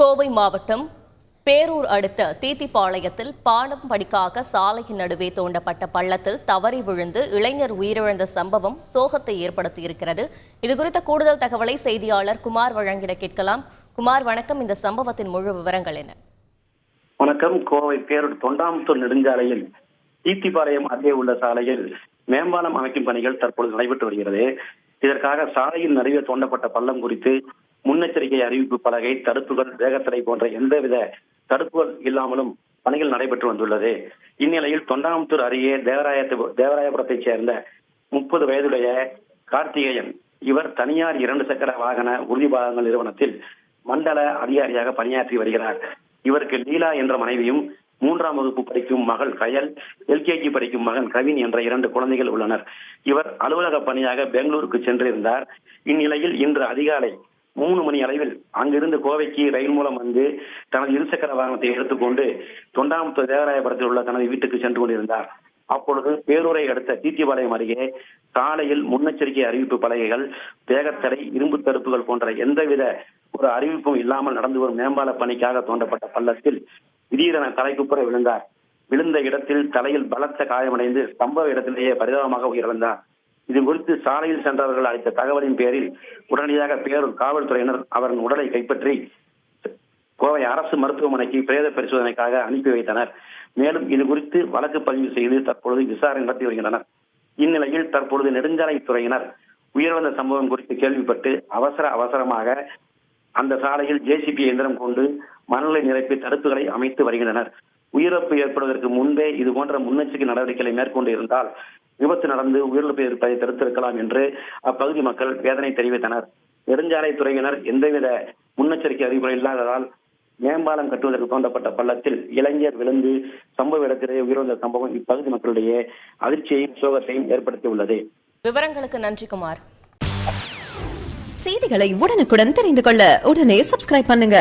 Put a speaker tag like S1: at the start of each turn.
S1: கோவை மாவட்டம் பேரூர் அடுத்த தீத்திப்பாளையத்தில் பாடம் படிக்காக சாலையின் நடுவே தோண்டப்பட்ட பள்ளத்தில் தவறி விழுந்து இளைஞர் உயிரிழந்த சம்பவம் சோகத்தை ஏற்படுத்தியிருக்கிறது. இதுகுறித்த கூடுதல் தகவலை செய்தியாளர் குமார் வழங்கிட கேட்கலாம். குமார், வணக்கம். இந்த சம்பவத்தின் முழு விவரங்கள் என்ன?
S2: வணக்கம். கோவை பேரூர் தொண்டாமுத்தூர் நெடுஞ்சாலையில் தீத்திப்பாளையம் அருகே உள்ள சாலையில் மேம்பாலம் அமைக்கும் பணிகள் தற்பொழுது நடைபெற்று வருகிறது. இதற்காக சாலையின் நடுவே தோண்டப்பட்ட பள்ளம் குறித்து முன்னெச்சரிக்கை அறிவிப்பு பலகை, தடுப்புகள், வேகத்தடை போன்ற எந்தவித தடுப்புகள் இல்லாமலும் பணிகள் நடைபெற்று வந்துள்ளது. இந்நிலையில் தொண்டாமுத்தூர் அருகே தேவராயபுரத்தைச் சேர்ந்த 30 வயதுடைய கார்த்திகேயன் இவர் தனியார் 2 சக்கர வாகன உறுதிபாகங்கள் நிறுவனத்தில் மண்டல அதிகாரியாக பணியாற்றி வருகிறார். இவருக்கு லீலா என்ற மனைவியும் 3ஆம் வகுப்பு படிக்கும் மகள் கயல், எல்கேஜி படிக்கும் மகன் கவின் என்ற 2 குழந்தைகள் உள்ளனர். இவர் அலுவலக பணியாக பெங்களூருக்கு சென்றிருந்தார். இந்நிலையில் இன்று அதிகாலை 3 மணி அளவில் அங்கிருந்து கோவைக்கு ரயில் மூலம் வந்து தனது 2 சக்கர வாகனத்தை எடுத்துக்கொண்டு தொண்டாமுத்தூர் தேவராயபுரத்தில் உள்ள தனது வீட்டுக்கு சென்று கொண்டிருந்தார். அப்பொழுது பேரூரை அடுத்த தீத்திப்பாளையம் அருகே சாலையில் முன்னெச்சரிக்கை அறிவிப்பு பலகைகள், வேகத்தடை, இரும்பு தடுப்புகள் போன்ற எந்தவித ஒரு அறிவிப்பும் இல்லாமல் நடந்து வரும் மேம்பால பணிக்காக தோண்டப்பட்ட பள்ளத்தில் திடீரென தலைக்குப்புற விழுந்தார். விழுந்த இடத்தில் தலையில் பலத்த காயமடைந்து சம்பவ இடத்திலேயே பரிதாபமாக உயிரிழந்தார். இது குறித்து சாலையில் சென்றவர்கள் அளித்த தகவலின் பேரில் உடனடியாக பேரூர் காவல்துறையினர் அவரின் உடலை கைப்பற்றி கோவை அரசு மருத்துவமனைக்கு பிரேத பரிசோதனைக்காக அனுப்பி வைத்தனர். மேலும் இது குறித்து வழக்கு பதிவு செய்து தற்பொழுது விசாரணை நடத்தி வருகின்றனர். இந்நிலையில் தற்பொழுது நெடுஞ்சாலைத்துறையினர் உயிரிழந்த சம்பவம் குறித்து கேள்விப்பட்டு அவசரமாக அந்த சாலையில் ஜேசிபி இயந்திரம் கொண்டு மணலை நிரப்பி தடுப்புகளை அமைத்து வருகின்றனர். உயிரிழப்பு ஏற்படுவதற்கு முன்பே இதுபோன்ற முன்னெச்சரிக்கை நடவடிக்கைகளை மேற்கொண்டு இருந்தால் விபத்து நடந்து உயிரிழப்பு ஏற்பதை தடுத்திருக்கலாம் என்று அப்பகுதி மக்கள் வேதனை தெரிவித்தனர். நெடுஞ்சாலைத்துறையினர் எந்தவித முன்னெச்சரிக்கை அறிவுரை இல்லாததால் மேம்பாலம் கட்டுவதற்கு தோண்டப்பட்ட பள்ளத்தில் இளைஞர் விழுந்து சம்பவ இடத்திலேயே உயிரிழந்த சம்பவம் இப்பகுதி மக்களிடையே அதிர்ச்சியையும் சோகத்தையும் ஏற்படுத்தியுள்ளது.
S1: விவரங்களுக்கு நன்றி குமார்.
S3: செய்திகளை உடனுக்குடன் தெரிந்து கொள்ள உடனே சப்ஸ்கிரைப் பண்ணுங்க.